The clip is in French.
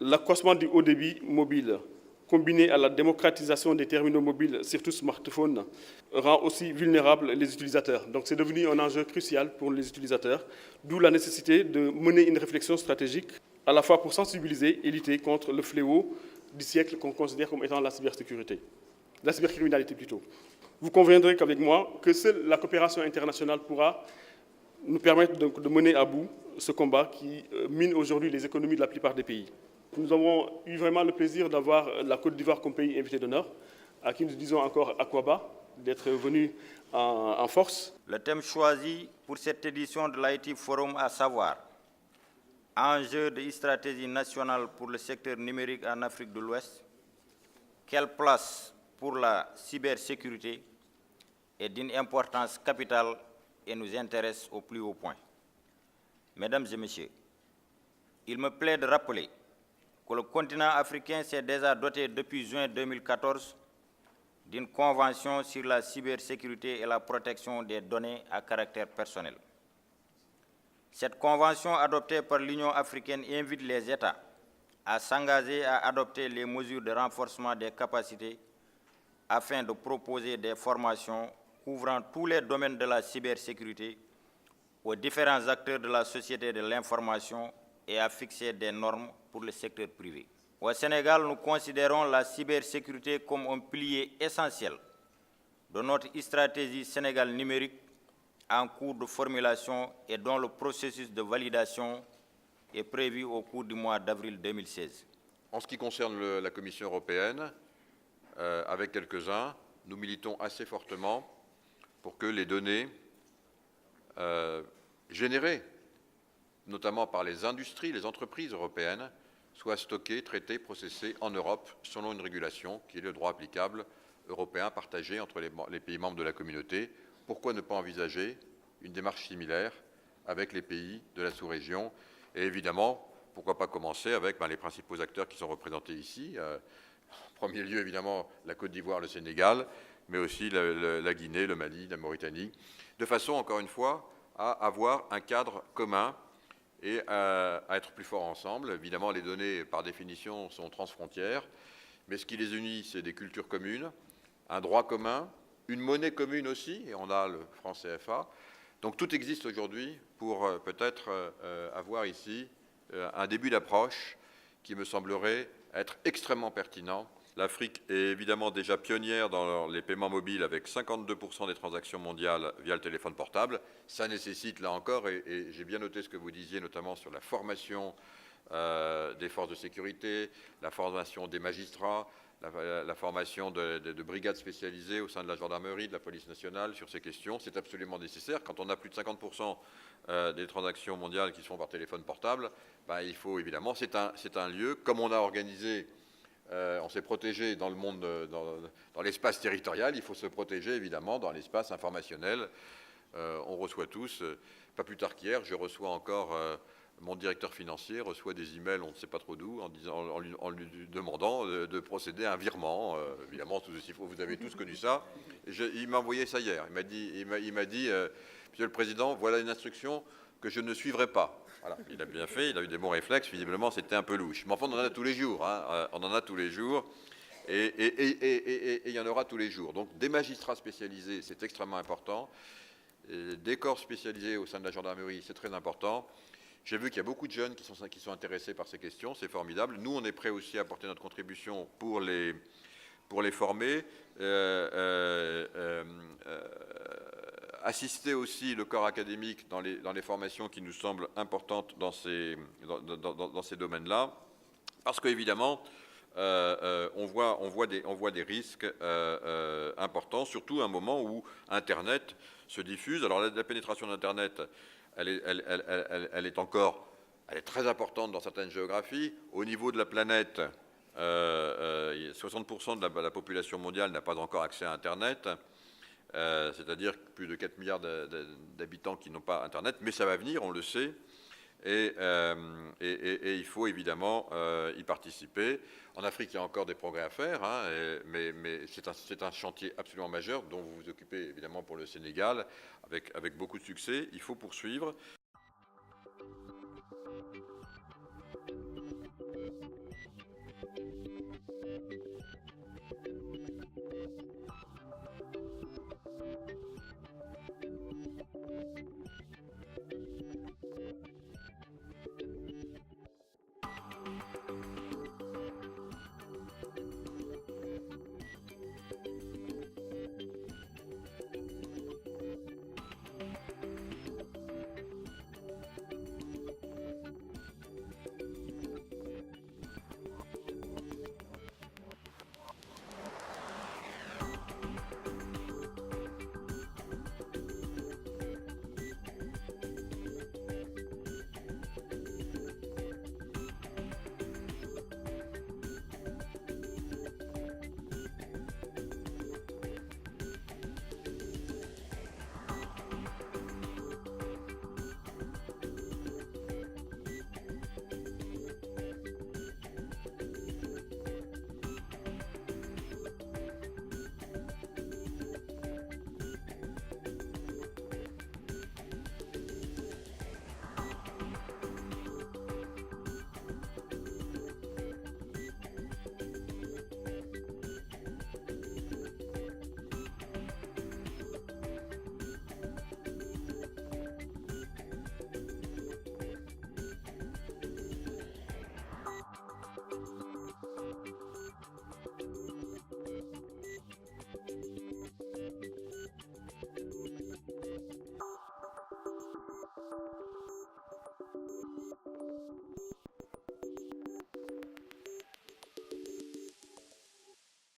L'accroissement du haut débit mobile, combiné à la démocratisation des terminaux mobiles, surtout smartphones, rend aussi vulnérables les utilisateurs. Donc c'est devenu un enjeu crucial pour les utilisateurs, d'où la nécessité de mener une réflexion stratégique à la fois pour sensibiliser et lutter contre le fléau du siècle qu'on considère comme étant la cybersécurité, la cybercriminalité plutôt. Vous conviendrez qu'avec moi que seule la coopération internationale pourra nous permettre de mener à bout ce combat qui mine aujourd'hui les économies de la plupart des pays. Nous avons eu vraiment le plaisir d'avoir la Côte d'Ivoire comme pays invité d'honneur, à qui nous disons encore Akwaba, d'être venu en force. Le thème choisi pour cette édition de l'IT Forum, à savoir enjeux de stratégie nationale pour le secteur numérique en Afrique de l'Ouest, quelle place pour la cybersécurité est d'une importance capitale et nous intéresse au plus haut point. Mesdames et messieurs, il me plaît de rappeler que le continent africain s'est déjà doté depuis juin 2014 d'une convention sur la cybersécurité et la protection des données à caractère personnel. Cette convention adoptée par l'Union africaine invite les États à s'engager à adopter les mesures de renforcement des capacités afin de proposer des formations couvrant tous les domaines de la cybersécurité aux différents acteurs de la société de l'information et à fixer des normes pour le secteur privé. Au Sénégal, nous considérons la cybersécurité comme un pilier essentiel de notre stratégie Sénégal numérique en cours de formulation et dont le processus de validation est prévu au cours du mois d'avril 2016. En ce qui concerne la Commission européenne, avec quelques-uns, nous militons assez fortement pour que les données générées, notamment par les industries, les entreprises européennes, soient stockées, traitées, processées en Europe selon une régulation qui est le droit applicable européen partagé entre les pays membres de la communauté. Pourquoi ne pas envisager une démarche similaire avec les pays de la sous-région? Et évidemment, pourquoi pas commencer avec les principaux acteurs qui sont représentés ici. En premier lieu, évidemment, la Côte d'Ivoire, le Sénégal, mais aussi la Guinée, le Mali, la Mauritanie, de façon, encore une fois, à avoir un cadre commun et à être plus forts ensemble. Évidemment, les données, par définition, sont transfrontières, mais ce qui les unit, c'est des cultures communes, un droit commun, une monnaie commune aussi, et on a le franc CFA. Donc tout existe aujourd'hui pour peut-être avoir ici un début d'approche qui me semblerait être extrêmement pertinent. L'Afrique est évidemment déjà pionnière dans les paiements mobiles avec 52% des transactions mondiales via le téléphone portable. Ça nécessite, là encore, et j'ai bien noté ce que vous disiez, notamment sur la formation des forces de sécurité, la formation des magistrats, la formation de brigades spécialisées au sein de la gendarmerie, de la police nationale sur ces questions. C'est absolument nécessaire. Quand on a plus de 50% des transactions mondiales qui se font par téléphone portable, il faut évidemment, c'est un lieu, comme on a organisé, on s'est protégé dans le monde, dans l'espace territorial, il faut se protéger évidemment dans l'espace informationnel. On reçoit tous, pas plus tard qu'hier, je reçois encore... mon directeur financier reçoit des emails, on ne sait pas trop d'où, en lui demandant de procéder à un virement. Évidemment, vous avez tous connu ça. Il m'a envoyé ça hier. Il m'a dit, Monsieur le Président, voilà une instruction que je ne suivrai pas. Voilà, il a bien fait, il a eu des bons réflexes. Visiblement, c'était un peu louche. Mais enfin, on en a tous les jours. Hein, on en a tous les jours. Et il y en aura tous les jours. Donc, des magistrats spécialisés, c'est extrêmement important. Des corps spécialisés au sein de la gendarmerie, c'est très important. J'ai vu qu'il y a beaucoup de jeunes qui sont intéressés par ces questions, c'est formidable. Nous, on est prêts aussi à apporter notre contribution pour les former, assister aussi le corps académique dans les formations qui nous semblent importantes dans ces domaines-là, parce qu'évidemment, on voit des risques importants, surtout à un moment où Internet se diffuse. Alors la pénétration d'Internet, elle est très importante dans certaines géographies. Au niveau de la planète, 60% de la population mondiale n'a pas encore accès à Internet, c'est-à-dire plus de 4 milliards d'habitants qui n'ont pas Internet, mais ça va venir, on le sait. et il faut évidemment y participer. En Afrique, il y a encore des progrès à faire, hein, mais c'est un chantier absolument majeur dont vous vous occupez évidemment pour le Sénégal avec beaucoup de succès. Il faut poursuivre.